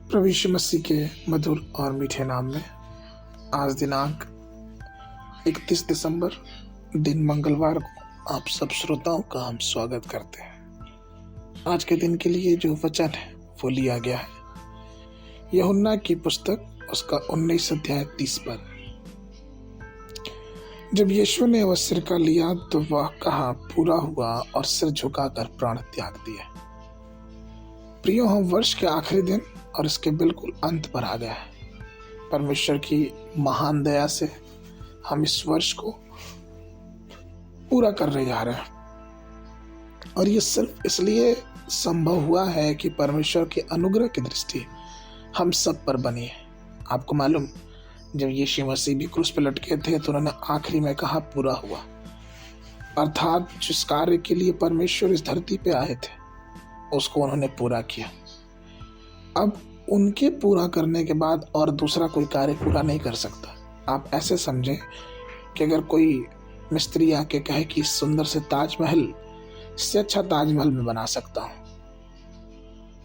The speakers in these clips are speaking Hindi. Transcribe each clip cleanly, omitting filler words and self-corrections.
प्रभु यीशु मसीह के मधुर और मीठे नाम में आज दिनांक 31 दिसंबर दिन मंगलवार को आप सब श्रोताओं का हम स्वागत करते हैं। आज के दिन के लिए जो वचन है वो लिया गया है यूहन्ना की पुस्तक उसका 19 अध्याय 30 पद। जब यीशु ने वह सिरका लिया तो वह कहा पूरा हुआ और सिर झुकाकर प्राण त्याग दिया। प्रियो, हम वर्ष के आखिरी दिन और इसके बिल्कुल अंत पर आ गया है। परमेश्वर की महान दया से हम इस वर्ष को पूरा करने जा रहे हैं और ये सिर्फ इसलिए संभव हुआ है कि परमेश्वर के अनुग्रह की दृष्टि हम सब पर बनी है। आपको मालूम, जब यीशु मसीह भी क्रूस पर लटके थे तो उन्होंने आखिरी में कहा पूरा हुआ, अर्थात जिस कार्य के लिए परमेश्वर इस धरती पे आए थे उसको उन्होंने पूरा किया। अब उनके पूरा करने के बाद और दूसरा कोई कार्य पूरा नहीं कर सकता। आप ऐसे समझें कि अगर कोई मिस्त्री आके कहे कि इस सुंदर से ताजमहल इससे अच्छा ताजमहल मैं बना सकता हूँ,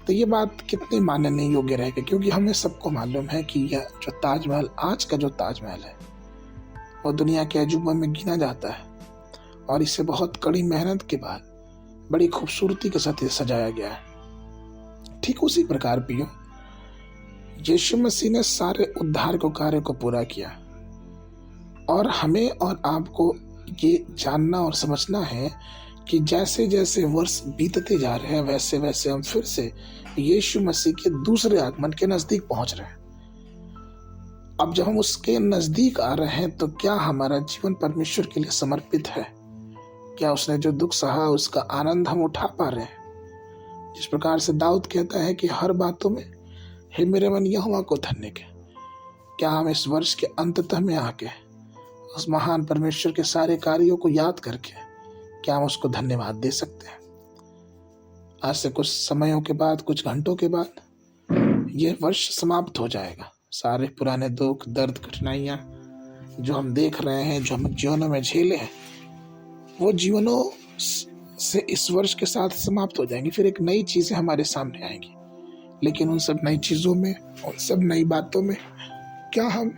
तो ये बात कितनी मानने योग्य रहेगी, क्योंकि हमें सबको मालूम है कि यह जो ताजमहल, आज का जो ताजमहल है वो दुनिया के अजूबों में गिना जाता है और इसे बहुत कड़ी मेहनत के बाद बड़ी खूबसूरती के साथ सजाया गया है। ठीक उसी प्रकार पियो, यीशु मसीह ने सारे उद्धार को कार्य को पूरा किया और हमें और आपको ये जानना और समझना है कि जैसे जैसे वर्ष बीतते जा रहे हैं वैसे वैसे हम फिर से यीशु मसीह के दूसरे आगमन के नजदीक पहुंच रहे हैं। अब जब हम उसके नजदीक आ रहे हैं तो क्या हमारा जीवन परमेश्वर के लिए समर्पित है? क्या उसने जो दुख सहा उसका आनंद हम उठा पा रहे हैं? जिस प्रकार से दाऊद कहता है कि हर बातों में हे मेरे मन यहोवा को धन्य के, क्या हम इस वर्ष के अंततः में आके उस महान परमेश्वर के सारे कार्यों को याद करके क्या हम उसको धन्यवाद दे सकते हैं? आज से कुछ समयों के बाद, कुछ घंटों के बाद यह वर्ष समाप्त हो जाएगा। सारे पुराने दुख, दर्द, कठिनाइयां जो हम देख रहे हैं, जो हम जीवनों में झेले हैं, वो जीवनों से इस वर्ष के साथ समाप्त हो जाएंगी। फिर एक नई चीजें हमारे सामने आएंगी, लेकिन उन सब नई चीजों में, उन सब नई बातों में क्या हम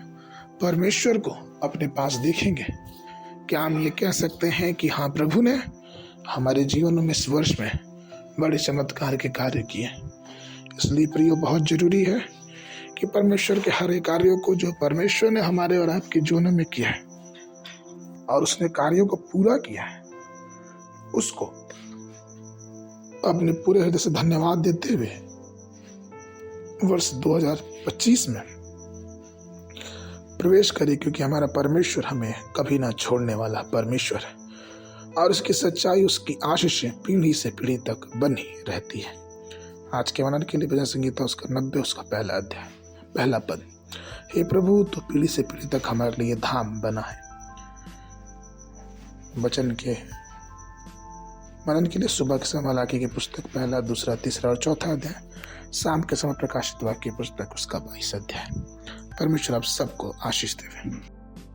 परमेश्वर को अपने पास देखेंगे? क्या हम ये कह सकते हैं कि हाँ, प्रभु ने हमारे जीवन में इस वर्ष में बड़े चमत्कार के कार्य किए? इसलिए प्रियो, बहुत जरूरी है कि परमेश्वर के हर एक कार्यों को जो परमेश्वर ने हमारे और आपके जीवन में किया है और उसने कार्यों को पूरा किया है, उसको अपने पूरे हृदय से धन्यवाद देते हुए वर्ष 2025 में प्रवेश करें, क्योंकि हमारा परमेश्वर हमें कभी ना छोड़ने वाला परमेश्वर है और उसकी सच्चाई, उसकी आशीषें पीढ़ी से पीढ़ी तक बनी रहती है। आज के मनन के लिए भजन संगीता उसका 90 उसका पहला अध्याय पहला पद। हे प्रभु, तो पीढ़ी से पीढ़ी तक हमारे लिए धाम बना है। वचन के मनन के लिए सुबह के समय मलाकी की पुस्तक पहला, दूसरा, तीसरा और चौथा अध्याय, शाम के समय प्रकाशित वाक्य की पुस्तक उसका 22 अध्याय। परमेश्वर आप सबको आशीष देवे।